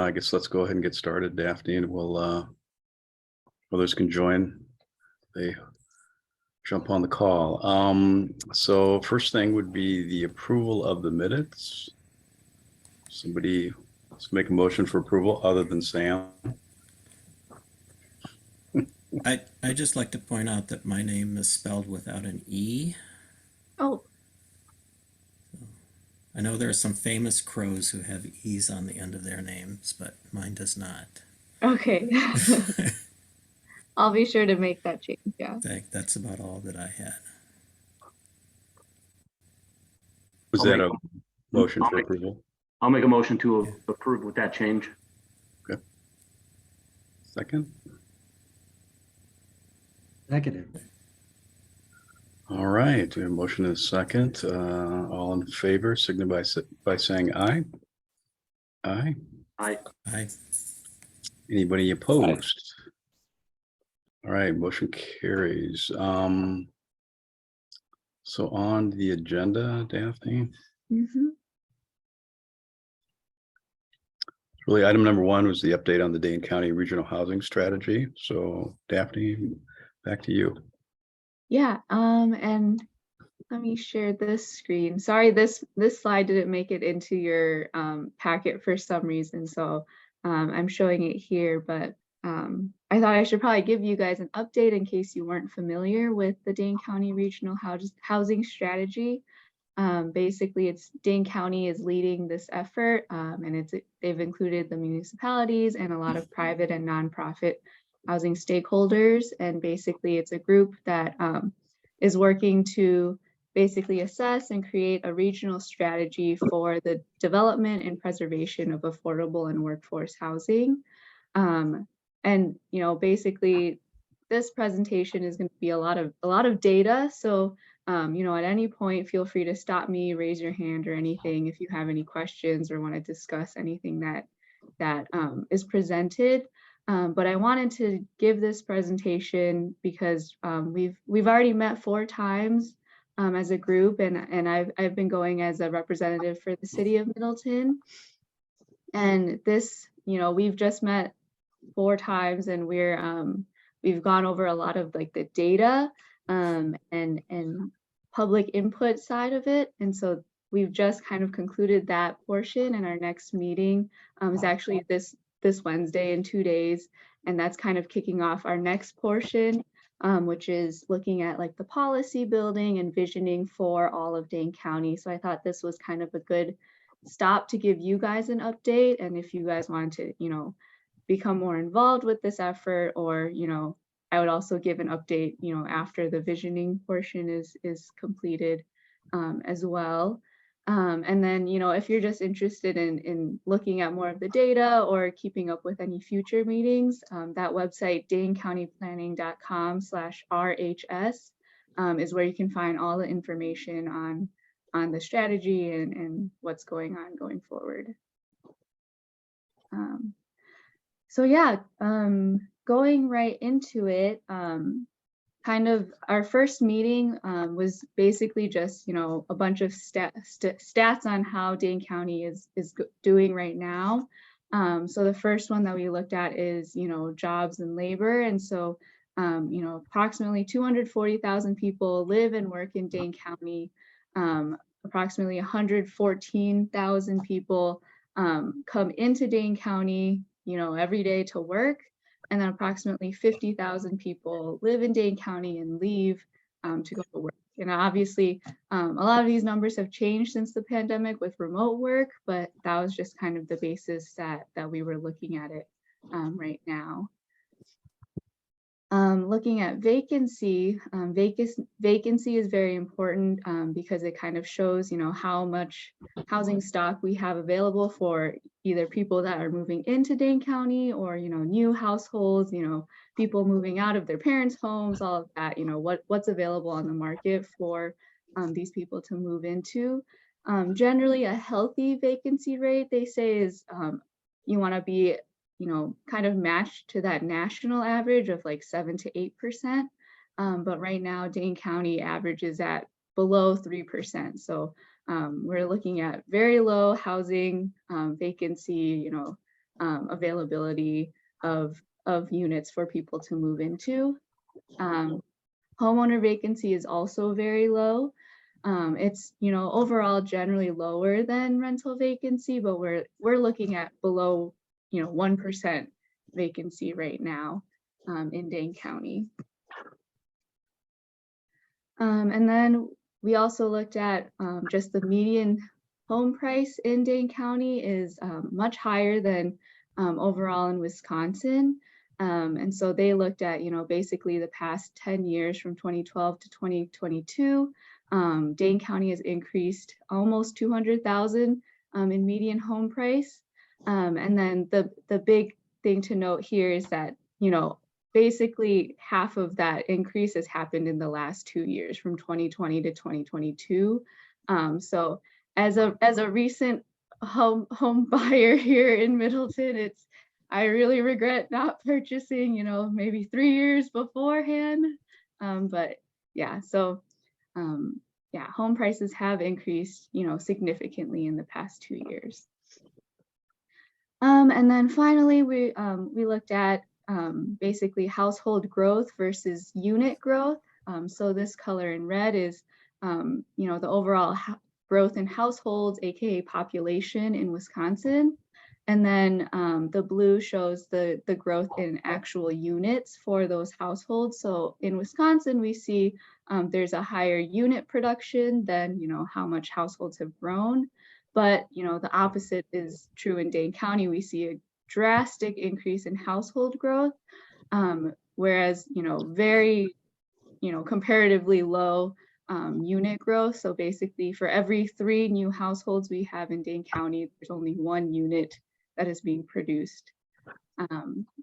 I guess let's go ahead and get started, Daphne, and we'll others can join. They jump on the call. So first thing would be the approval of the minutes. Somebody, let's make a motion for approval other than Sam. I just like to point out that my name is spelled without an E. Oh, I know there are some famous crows who have E's on the end of their names, but mine does not. okay. I'll be sure to make that change. Yeah. That's about all that I had. Was that a motion for approval? I'll make a motion to approve with that change. Okay. Second? Seconded. All right, we have a motion and a second. All in favor, signify by saying aye. Aye. Aye. Anybody opposed? All right, motion carries. So on the agenda, Daphne, really item number one was the update on the Dane County Regional Housing Strategy. So Daphne, back to you. Yeah. And let me share this screen. Sorry, this slide didn't make it into your packet for some reason. So I'm showing it here, but I thought I should probably give you guys an update in case you weren't familiar with the Dane County Regional Housing Strategy. Basically, Dane County is leading this effort, and they've included the municipalities and a lot of private and nonprofit housing stakeholders. And basically, it's a group that is working to basically assess and create a regional strategy for the development and preservation of affordable and workforce housing. And basically, this presentation is going to be a lot of data. So at any point, feel free to stop me, raise your hand or anything if you have any questions or want to discuss anything that is presented. But I wanted to give this presentation because we've already met 4 times as a group, and I've been going as a representative for the city of Middleton. And this, we've just met 4 times, and we've gone over a lot of like the data and public input side of it. And so we've just kind of concluded that portion, and our next meeting is actually this Wednesday in 2 days. And that's kind of kicking off our next portion, which is looking at like the policy building and visioning for all of Dane County. So I thought this was kind of a good stop to give you guys an update. And if you guys want to, become more involved with this effort, or, I would also give an update, after the visioning portion is completed as well. And then, if you're just interested in looking at more of the data or keeping up with any future meetings, that website, danecountyplanning.com/RHS, is where you can find all the information on the strategy and what's going on going forward. So yeah, going right into it, kind of our first meeting was basically just, a bunch of stats on how Dane County is doing right now. So the first one that we looked at is, jobs and labor. And so, approximately 240,000 people live and work in Dane County. Approximately 114,000 people come into Dane County, every day to work. And then approximately 50,000 people live in Dane County and leave to go to work. And obviously, a lot of these numbers have changed since the pandemic with remote work, but that was just kind of the basis that we were looking at it right now. Looking at vacancy, vacancy is very important because it kind of shows, how much housing stock we have available for either people that are moving into Dane County or, new households, people moving out of their parents' homes, all of that, what's available on the market for these people to move into. Generally, a healthy vacancy rate, they say, is you want to be kind of matched to that national average of like 7 to 8%. But right now, Dane County averages at below 3%. So we're looking at very low housing vacancy, availability of units for people to move into. Homeowner vacancy is also very low. It's, you know, overall generally lower than rental vacancy, but we're looking at below, you know, 1% vacancy right now in Dane County. And then we also looked at just the median home price in Dane County is much higher than overall in Wisconsin. And so they looked at, you know, basically the past 10 years from 2012 to 2022. Dane County has increased almost 200,000 in median home price. And then the big thing to note here is that, you know, basically half of that increase has happened in the last 2 years from 2020 to 2022. So as a recent home buyer here in Middleton, I really regret not purchasing, you know, maybe 3 years beforehand. But yeah, so yeah, home prices have increased, you know, significantly in the past 2 years. And then finally, we looked at basically household growth versus unit growth. So this color in red is, you know, the overall growth in households, aka population in Wisconsin. And then the blue shows the growth in actual units for those households. So in Wisconsin, we see there's a higher unit production than, you know, how much households have grown. But, you know, the opposite is true in Dane County. We see a drastic increase in household growth, whereas, you know, very, you know, comparatively low unit growth. So basically for every 3 new households we have in Dane County, there's only 1 unit that is being produced.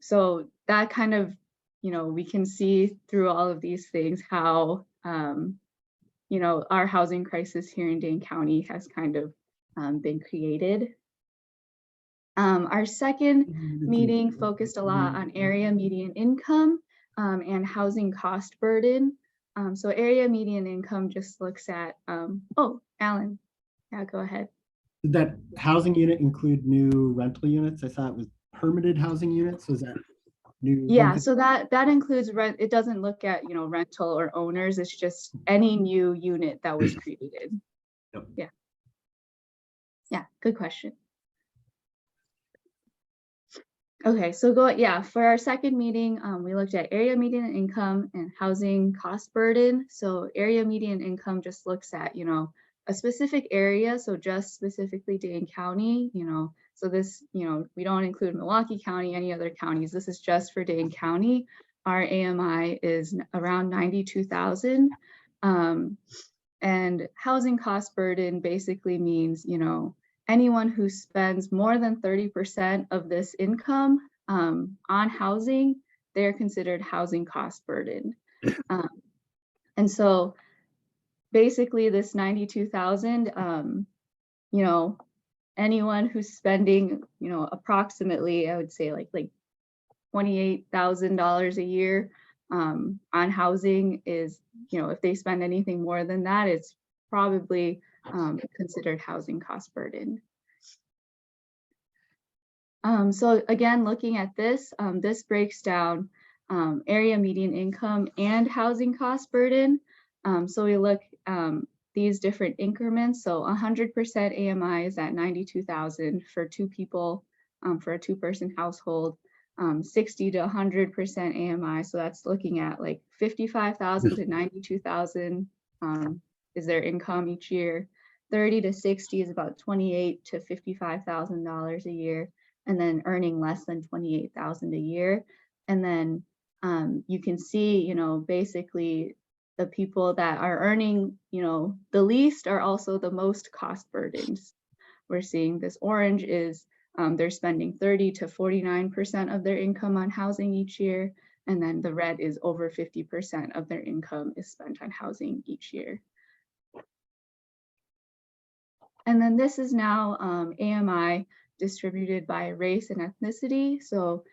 So that kind of, you know, we can see through all of these things how, you know, our housing crisis here in Dane County has kind of been created. Our second meeting focused a lot on area median income and housing cost burden. So area median income just looks at, oh, Alan, yeah, go ahead. Did that housing unit include new rental units? I thought it was permitted housing units. Was that new? Yeah, so that includes rent. It doesn't look at, you know, rental or owners. It's just any new unit that was created. Yep. Yeah. Yeah, good question. Okay, so for our second meeting, we looked at area median income and housing cost burden. So area median income just looks at, you know, a specific area, so just specifically Dane County, you know, so this, you know, we don't include Milwaukee County, any other counties. This is just for Dane County. Our AMI is around 92,000. And housing cost burden basically means, you know, anyone who spends more than 30% of this income on housing, they're considered housing cost burden. And so basically this 92,000, you know, anyone who's spending, you know, approximately, I would say like $28,000 a year on housing is, you know, if they spend anything more than that, it's probably considered housing cost burden. So again, looking at this, this breaks down area median income and housing cost burden. So we look these different increments. So 100% AMI is at 92,000 for 2 people for a 2-person household. 60 to 100% AMI. So that's looking at like 55,000 to 92,000 is their income each year. 30 to 60 is about $28,000 to $55,000 a year, and then earning less than $28,000 a year. And then you can see, you know, basically the people that are earning, you know, the least are also the most cost burdened. We're seeing this orange is they're spending 30 to 49% of their income on housing each year. And then the red is over 50% of their income is spent on housing each year. And then this is now AMI distributed by race and ethnicity. So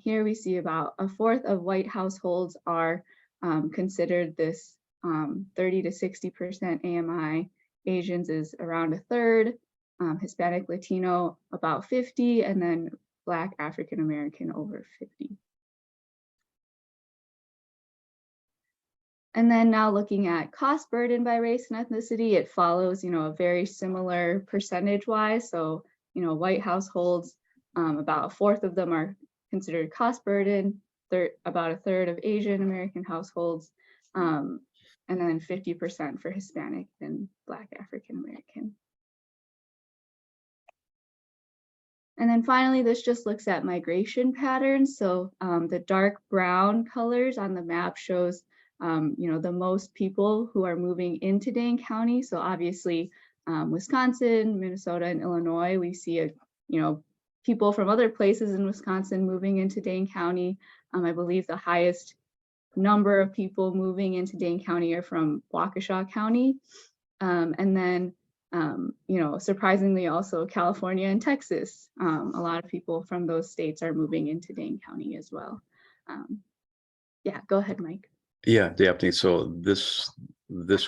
here we see about 1/4 of white households are considered this 30 to 60% AMI. Asians is around 1/3, Hispanic Latino about 50, and then Black African American over 50. And then now looking at cost burden by race and ethnicity, it follows, a very similar percentage-wise. So, white households, about a fourth of them are considered cost burden, about a third of Asian American households, and then 50% for Hispanic and Black African American. And then finally, this just looks at migration patterns. So the dark brown colors on the map shows the most people who are moving into Dane County. So obviously, Wisconsin, Minnesota, and Illinois, we see people from other places in Wisconsin moving into Dane County. I believe the highest number of people moving into Dane County are from Waukesha County. And then, surprisingly also California and Texas. A lot of people from those states are moving into Dane County as well. Yeah, go ahead, Mike. Yeah, Daphne. So this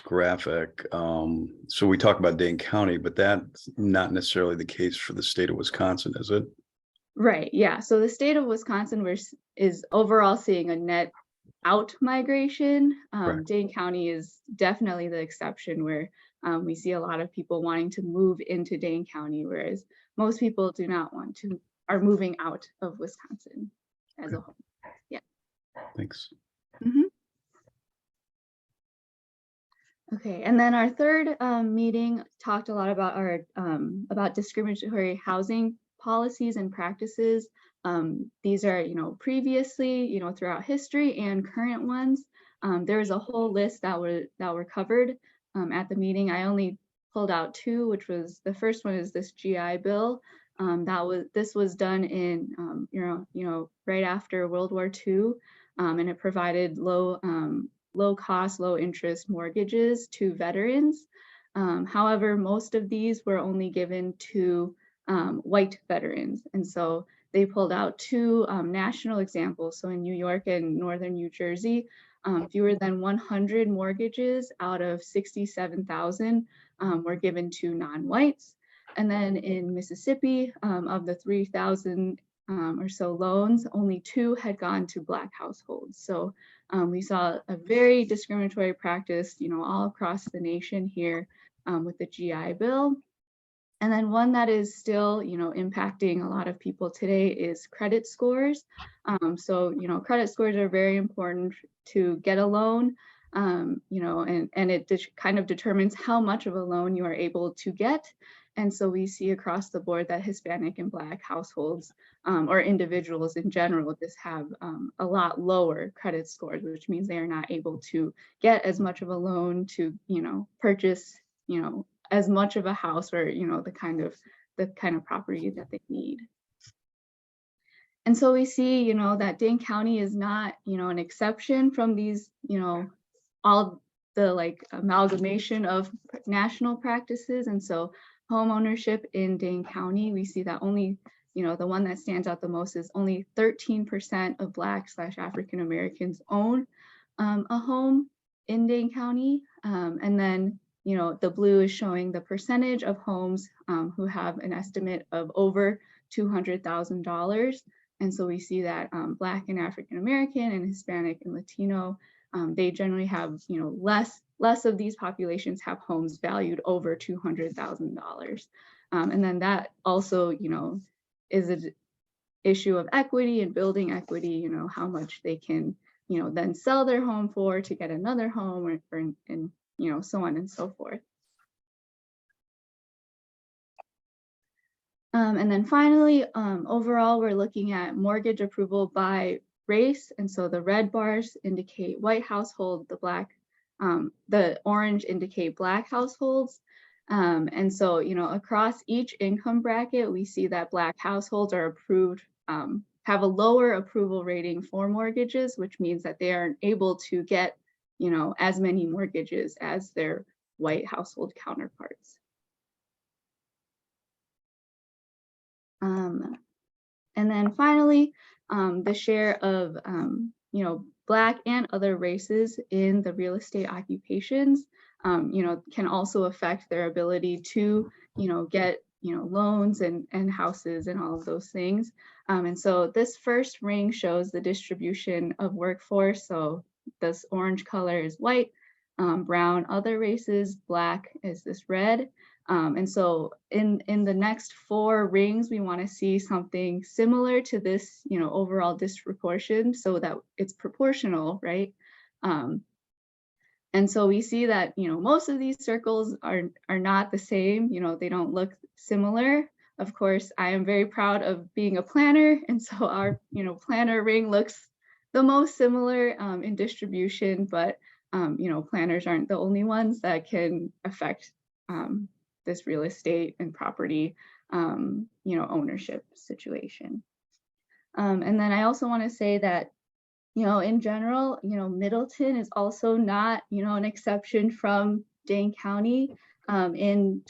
graphic, so we talk about Dane County, but that's not necessarily the case for the state of Wisconsin, is it? Right. Yeah. So the state of Wisconsin is overall seeing a net out migration. Dane County is definitely the exception where we see a lot of people wanting to move into Dane County, whereas most people do not want to, are moving out of Wisconsin as a whole. Yeah. Thanks. Okay, and then our third meeting talked a lot about about discriminatory housing policies and practices. These are, previously, throughout history and current ones. There was a whole list that were covered at the meeting. I only pulled out two, which was the first one is this GI Bill. This was done in right after World War II, and it provided low cost, low interest mortgages to veterans. However, most of these were only given to white veterans. And so they pulled out two national examples. So in New York and Northern New Jersey, fewer than 100 mortgages out of 67,000 were given to non-whites. And then in Mississippi, of the 3,000 or so loans, only 2 had gone to Black households. So we saw a very discriminatory practice, all across the nation here with the GI Bill. And then one that is still, impacting a lot of people today is credit scores. So, credit scores are very important to get a loan, and it kind of determines how much of a loan you are able to get. And so we see across the board that Hispanic and Black households or individuals in general just have a lot lower credit scores, which means they are not able to get as much of a loan to, purchase, as much of a house or, the kind of property that they need. And so we see, that Dane County is not, an exception from these, all the amalgamation of national practices. And so home ownership in Dane County, we see that only, the one that stands out the most is only 13% of Black/African Americans own a home in Dane County. And then, the blue is showing the percentage of homes who have an estimate of over $200,000. And so we see that Black and African American and Hispanic and Latino, they generally have, less of these populations have homes valued over $200,000. And then that also, is an issue of equity and building equity, how much they can, then sell their home for to get another home and so on and so forth. And then finally, overall, we're looking at mortgage approval by race. And so the red bars indicate white household, the orange indicate Black households. And so, across each income bracket, we see that Black households are approved, have a lower approval rating for mortgages, which means that they aren't able to get, as many mortgages as their white household counterparts. And then finally, the share of, Black and other races in the real estate occupations, can also affect their ability to, get, loans and houses and all of those things. And so this first ring shows the distribution of workforce. So this orange color is white, brown other races, black is this red. And so in the next 4 rings, we want to see something similar to this, overall disproportion, so that it's proportional, right? And so we see that, most of these circles are not the same, they don't look similar. Of course, I am very proud of being a planner. And so our, planner ring looks the most similar in distribution, but, planners aren't the only ones that can affect this real estate and property, ownership situation. And then I also want to say that, in general, Middleton is also not, an exception from Dane County. In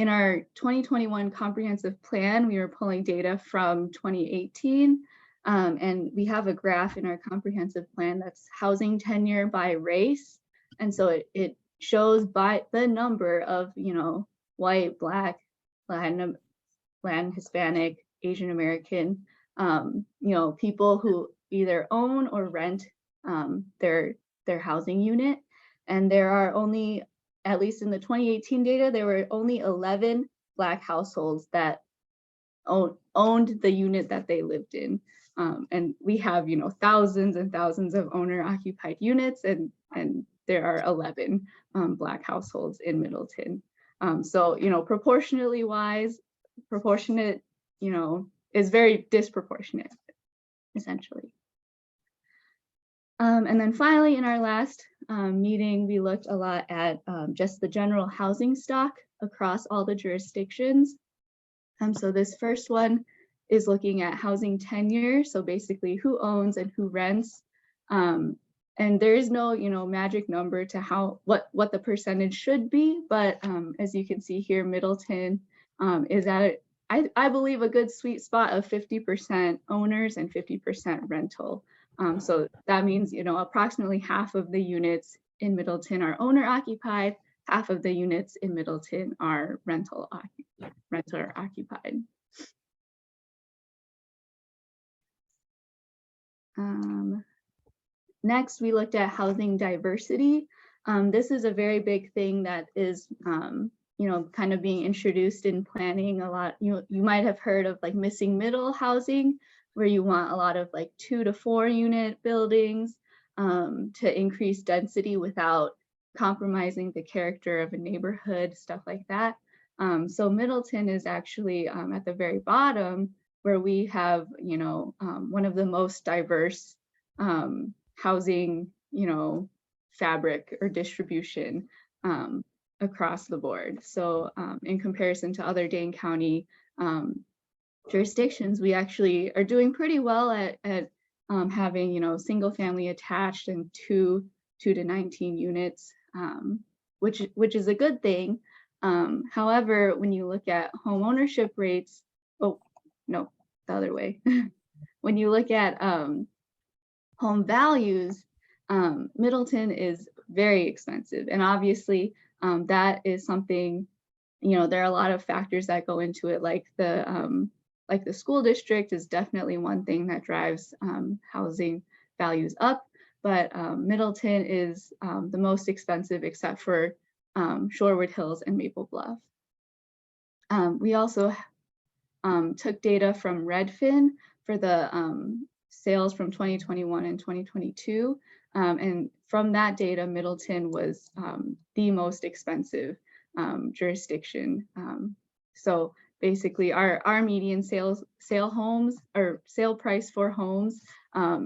our 2021 comprehensive plan, we were pulling data from 2018. And we have a graph in our comprehensive plan that's housing tenure by race. And so it shows by the number of, white, Black, Latin, Hispanic, Asian American, people who either own or rent their housing unit. And there are only, at least in the 2018 data, there were only 11 Black households that owned the unit that they lived in. And we have, thousands and thousands of owner-occupied units, and there are 11 Black households in Middleton. So, proportionately wise, proportionate, is very disproportionate, essentially. And then finally, in our last meeting, we looked a lot at just the general housing stock across all the jurisdictions. So this first one is looking at housing tenure. So basically who owns and who rents. And there is no, magic number to what the percentage should be. But as you can see here, Middleton is at, I believe, a good sweet spot of 50% owners and 50% rental. So that means, approximately half of the units in Middleton are owner occupied, half of the units in Middleton are renter occupied. Next, we looked at housing diversity. This is a very big thing that is, kind of being introduced in planning a lot. You might have heard of like missing middle housing, where you want a lot of like 2 to 4 unit buildings to increase density without compromising the character of a neighborhood, stuff like that. So Middleton is actually at the very bottom, where we have, one of the most diverse housing, fabric or distribution across the board. So in comparison to other Dane County jurisdictions, we actually are doing pretty well at having, single family attached and 2 to 19 units, which is a good thing. However, when you look at home ownership rates, oh, no, the other way. When you look at home values, Middleton is very expensive. And obviously that is something, there are a lot of factors that go into it, like the school district is definitely one thing that drives housing values up, but Middleton is the most expensive except for Shorewood Hills and Maple Bluff. We also took data from Redfin for the sales from 2021 and 2022. And from that data, Middleton was the most expensive jurisdiction. So basically our median sale homes or sale price for homes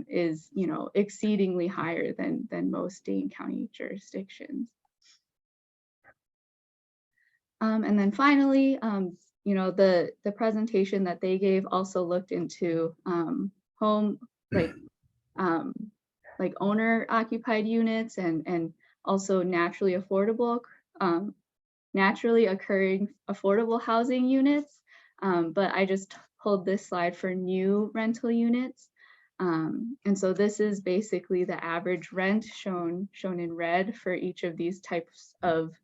is, exceedingly higher than most Dane County jurisdictions. And then finally, the presentation that they gave also looked into home, like owner occupied units and also naturally occurring affordable housing units. But I just pulled this slide for new rental units. And so this is basically the average rent shown in red for each of these types of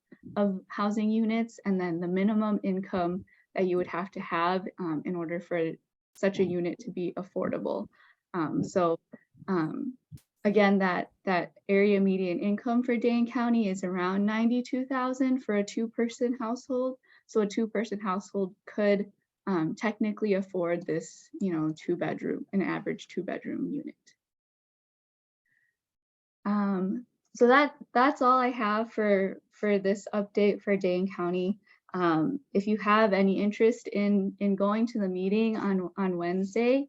housing units, and then the minimum income that you would have to have in order for such a unit to be affordable. Again, that area median income for Dane County is around $92,000 for a 2-person household. So a 2-person household could technically afford this, an average 2-bedroom unit. So that's all I have for this update for Dane County. If you have any interest in going to the meeting on Wednesday,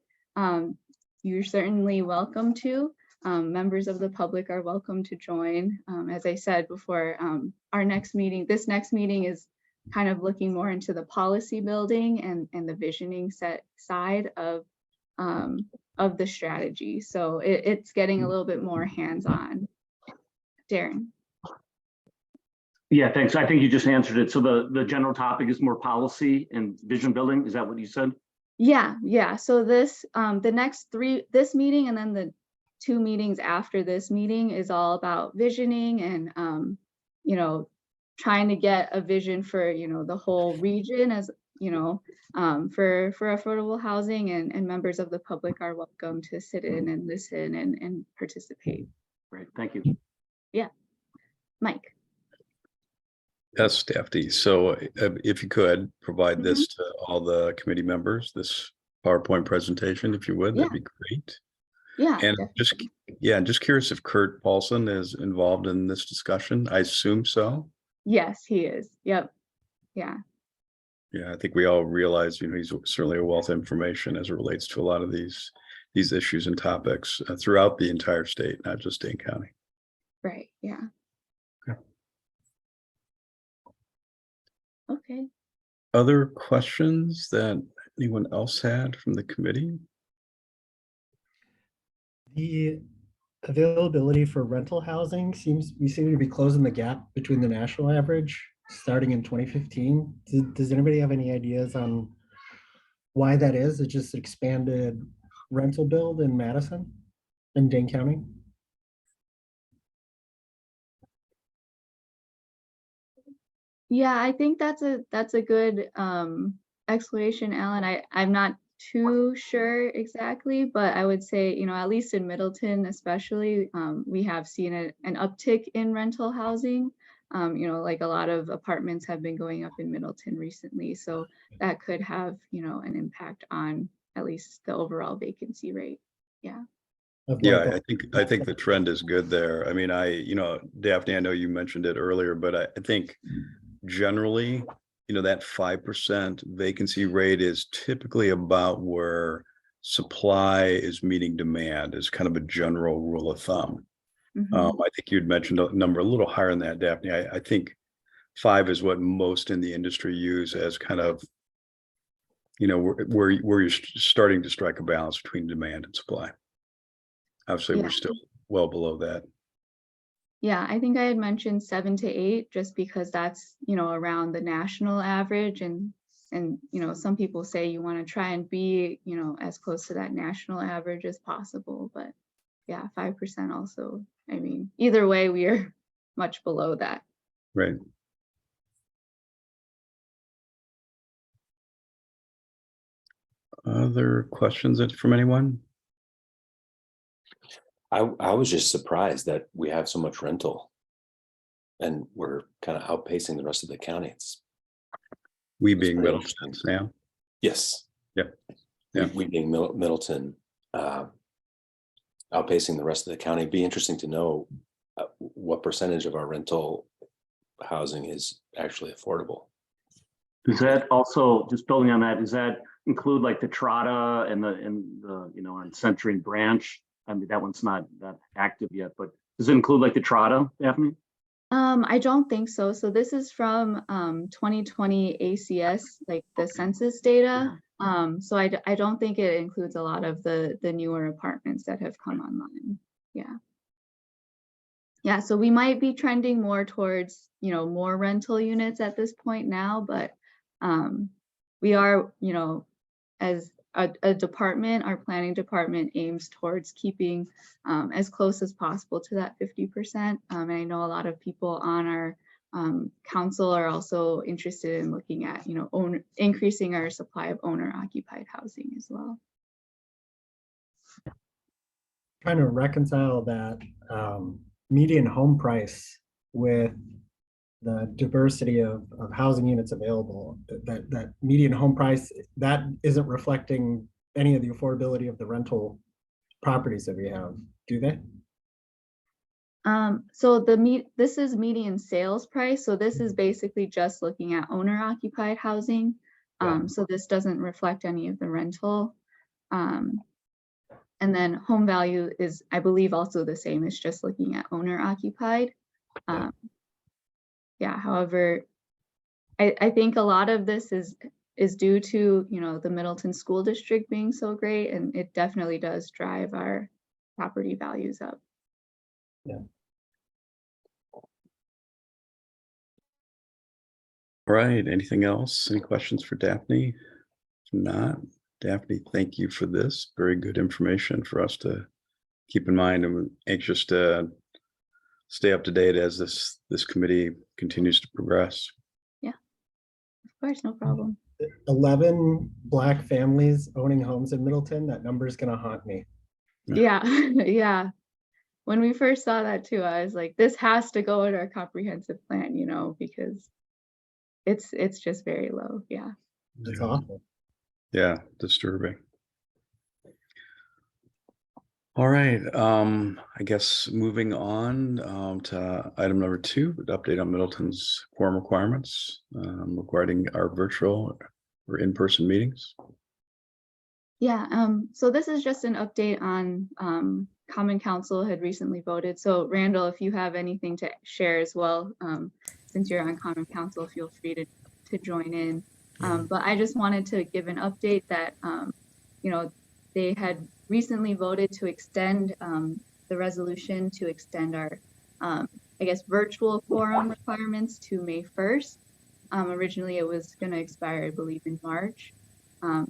you're certainly welcome to. Members of the public are welcome to join. As I said before, this next meeting is kind of looking more into the policy building and the visioning side of the strategy. So it's getting a little bit more hands-on. Darren. Yeah, thanks. I think you just answered it. So the general topic is more policy and vision building. Is that what you said? Yeah. So this this meeting and then the 2 meetings after this meeting is all about visioning and trying to get a vision for the whole region, as for affordable housing, and members of the public are welcome to sit in and listen and participate. Great, thank you. Yeah, Mike. Yes, Daphne. So if you could provide this to all the committee members, this PowerPoint presentation, if you would, that'd be great. Yeah. And just curious if Kurt Paulson is involved in this discussion. I assume so. Yes, he is. Yep. Yeah. Yeah, I think we all realize, he's certainly a wealth of information as it relates to a lot of these issues and topics throughout the entire state, not just Dane County. Right. Yeah. Okay. Other questions that anyone else had from the committee? The availability for rental housing we seem to be closing the gap between the national average starting in 2015. Does anybody have any ideas on why that is? It just expanded rental build in Madison and Dane County. Yeah, I think that's a good explanation, Alan. I'm not too sure exactly, but I would say, at least in Middleton especially, we have seen an uptick in rental housing. Like a lot of apartments have been going up in Middleton recently, so that could have, an impact on at least the overall vacancy rate. Yeah. Yeah, I think the trend is good there. I mean, Daphne, I know you mentioned it earlier, but I think generally, that 5% vacancy rate is typically about where supply is meeting demand, is kind of a general rule of thumb. I think you'd mentioned a number a little higher than that, Daphne. I think 5 is what most in the industry use as kind of, where you're starting to strike a balance between demand and supply. Obviously, we're still well below that. Yeah, I think I had mentioned 7 to 8 just because that's, around the national average, and some people say you want to try and be, as close to that national average as possible. But yeah, 5% also, I mean, either way, we are much below that. Right. Other questions from anyone? I was just surprised that we have so much rental and we're kind of outpacing the rest of the county. We being Middleton, Sam? Yes. Yeah. We being Middleton, outpacing the rest of the county. It'd be interesting to know what percentage of our rental housing is actually affordable. Does that also, just building on that, does that include like the Trotta and the on Century and Branch? I mean, that one's not that active yet, but does it include like the Trotta, Daphne? I don't think so. So this is from 2020 ACS, like the census data. So I don't think it includes a lot of the newer apartments that have come online. Yeah, so we might be trending more towards, more rental units at this point now, but we are, as a department, our planning department aims towards keeping as close as possible to that 50%. And I know a lot of people on our council are also interested in looking at, increasing our supply of owner occupied housing as well. Trying to reconcile that median home price with the diversity of housing units available. That median home price, that isn't reflecting any of the affordability of the rental properties that we have, do they? So this is median sales price. So this is basically just looking at owner occupied housing. Yeah. So this doesn't reflect any of the rental. And then home value is, I believe, also the same. It's just looking at owner occupied. Yeah, however, I think a lot of this is due to, the Middleton School District being so great, and it definitely does drive our property values up. Yeah. All right, anything else? Any questions for Daphne? If not, Daphne, thank you for this. Very good information for us to keep in mind. I'm anxious to stay up to date as this committee continues to progress. Of course, no problem. 11 Black families owning homes in Middleton, that number is gonna haunt me. Yeah, yeah. When we first saw that too, I was like, this has to go in our comprehensive plan, because it's just very low. Yeah. It's awful. Yeah, disturbing. All right, I guess moving on to item number 2, the update on Middleton's quorum requirements regarding our virtual or in-person meetings. Yeah, so this is just an update on Common Council had recently voted. So Randall, if you have anything to share as well, since you're on Common Council, feel free to join in. But I just wanted to give an update that, they had recently voted to extend the resolution to extend our, virtual quorum requirements to May 1st. Originally, it was going to expire, I believe, in March.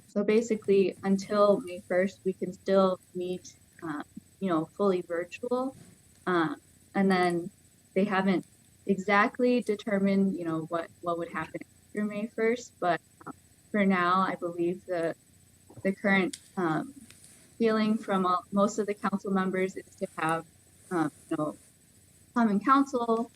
So basically, until May 1st, we can still meet, fully virtual. And then they haven't exactly determined, what would happen after May 1st. But for now, I believe the current feeling from most of the council members is to have, Common Council,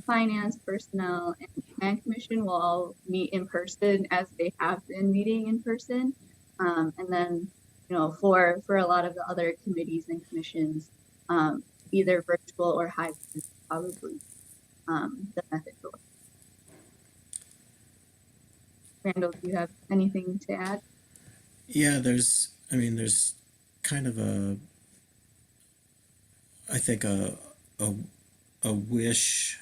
Finance, Personnel, and Plan Commission will all meet in person as they have been meeting in person. And then, for a lot of the other committees and commissions, either virtual or hybrid is probably the method to work. Randall, do you have anything to add? Yeah, there's kind of I think a wish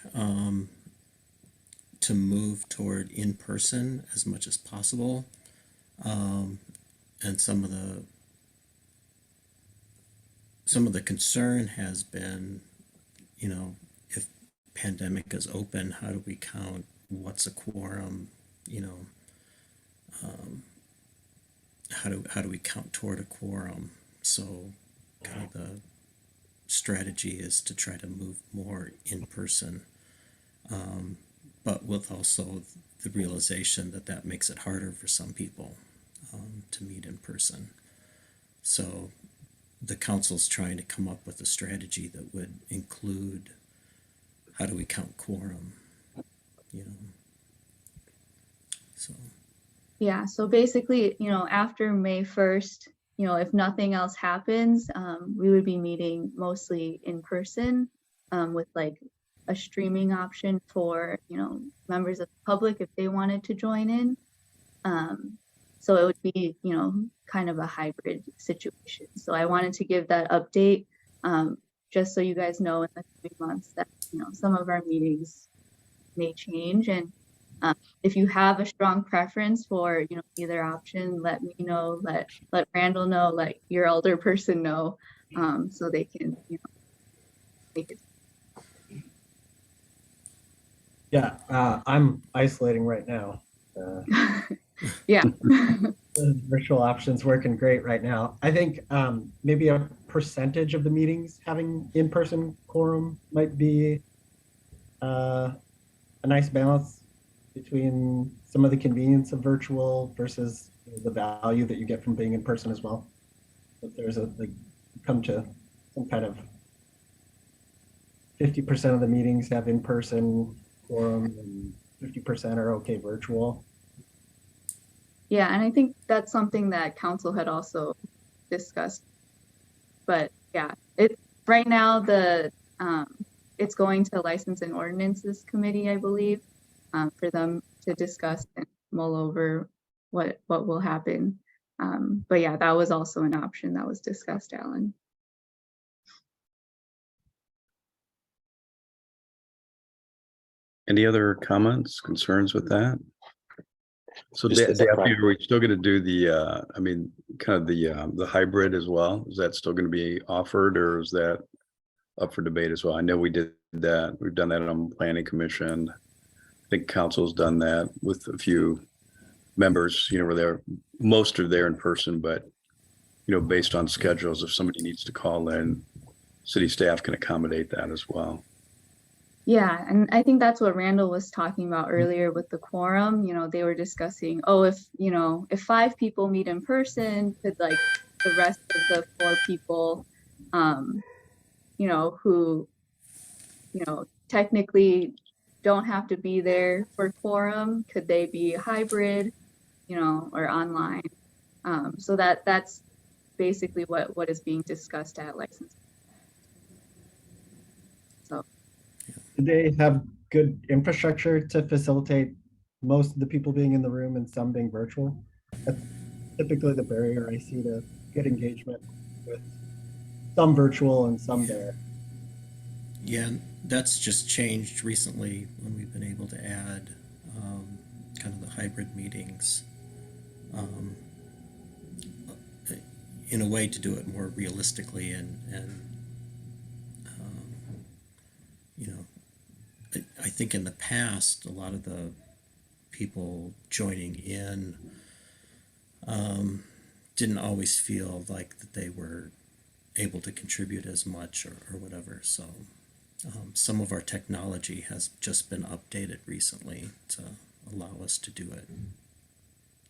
to move toward in-person as much as possible. And some of the concern has been, if pandemic is open, how do we count what's a quorum, how do we count toward a quorum? So kind of the strategy is to try to move more in person, but with also the realization that makes it harder for some people to meet in person. So the council's trying to come up with a strategy that would include how do we count quorum, so. Yeah, so basically, after May 1st, if nothing else happens, we would be meeting mostly in person with like a streaming option for, members of the public if they wanted to join in. So it would be, kind of a hybrid situation. So I wanted to give that update just so you guys know in the coming months that, some of our meetings may change. And if you have a strong preference for, either option, let me know, let Randall know, let your elder person know, so they can, make it. Yeah, I'm isolating right now. Yeah. The virtual option's working great right now. I think maybe a percentage of the meetings having in-person quorum might be a nice balance between some of the convenience of virtual versus the value that you get from being in person as well. If there's a like come to some kind of 50% of the meetings have in-person quorum and 50% are okay virtual. Yeah, and I think that's something that council had also discussed. But yeah, right now it's going to License and Ordinances Committee, I believe, for them to discuss and mull over what will happen. But yeah, that was also an option that was discussed, Alan. Any other comments, concerns with that? So Just as a Daphne, are we still gonna do the, I mean, kind of the hybrid as well? Is that still gonna be offered, or is that up for debate as well? I know we did that. We've done that on planning commission. I think council's done that with a few members, where most are there in person, but based on schedules, if somebody needs to call in, city staff can accommodate that as well. Yeah, and I think that's what Randall was talking about earlier with the quorum. They were discussing, oh, if 5 people meet in person, could like the rest of the 4 people, who, technically don't have to be there for quorum, could they be hybrid, or online? So that's basically what is being discussed at license. So. Do they have good infrastructure to facilitate most of the people being in the room and some being virtual? That's typically the barrier I see to good engagement, with some virtual and some there. Yeah, that's just changed recently when we've been able to add kind of the hybrid meetings in a way to do it more realistically and I think in the past, a lot of the people joining in didn't always feel like that they were able to contribute as much or whatever. So some of our technology has just been updated recently to allow us to do it.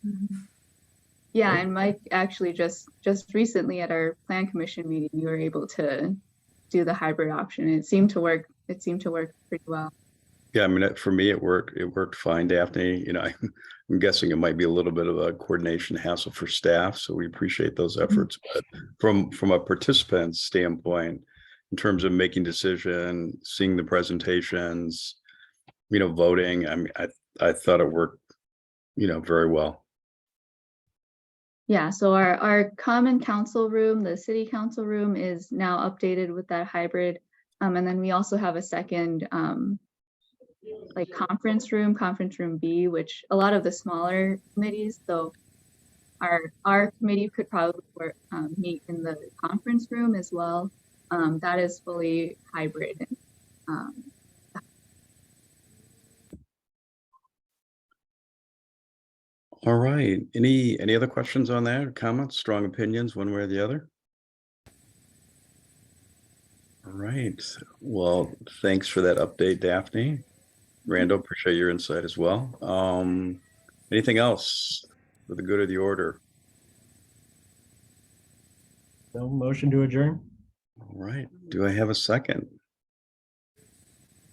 Mm-hmm. Yeah, and Mike actually just recently at our plan commission meeting, you were able to do the hybrid option. It seemed to work. It seemed to work pretty well. Yeah, I mean, for me, it worked fine, Daphne. I'm guessing it might be a little bit of a coordination hassle for staff, so we appreciate those efforts. But from a participant standpoint, in terms of making decision, seeing the presentations, voting, I mean, I thought it worked, very well. Yeah, so our common council room, the city council room, is now updated with that hybrid. And then we also have a second like conference room B, which a lot of the smaller committees, so our committee could probably meet in the conference room as well. That is fully hybrid. All right. Any other questions on that, or comments, strong opinions one way or the other? All right. Well, thanks for that update, Daphne. Randall, appreciate your insight as well. Anything else for the good of the order? No motion to adjourn? All right. Do I have a second?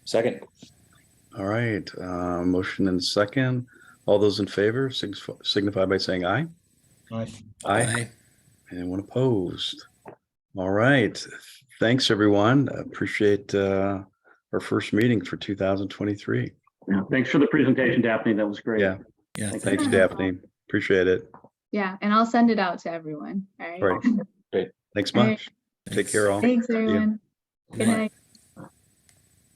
Second. All right. Motion and second. All those in favor signify by saying aye. Aye. Aye. Anyone opposed? All right. Thanks, everyone. I appreciate our first meeting for 2023. Yeah, thanks for the presentation, Daphne. That was great. Yeah. Yeah, Thanks, Daphne. Appreciate it. Yeah, and I'll send it out to everyone. All right. Right. Great. Thanks All right. much. Take care, all. Thanks, See ya. everyone. Good night.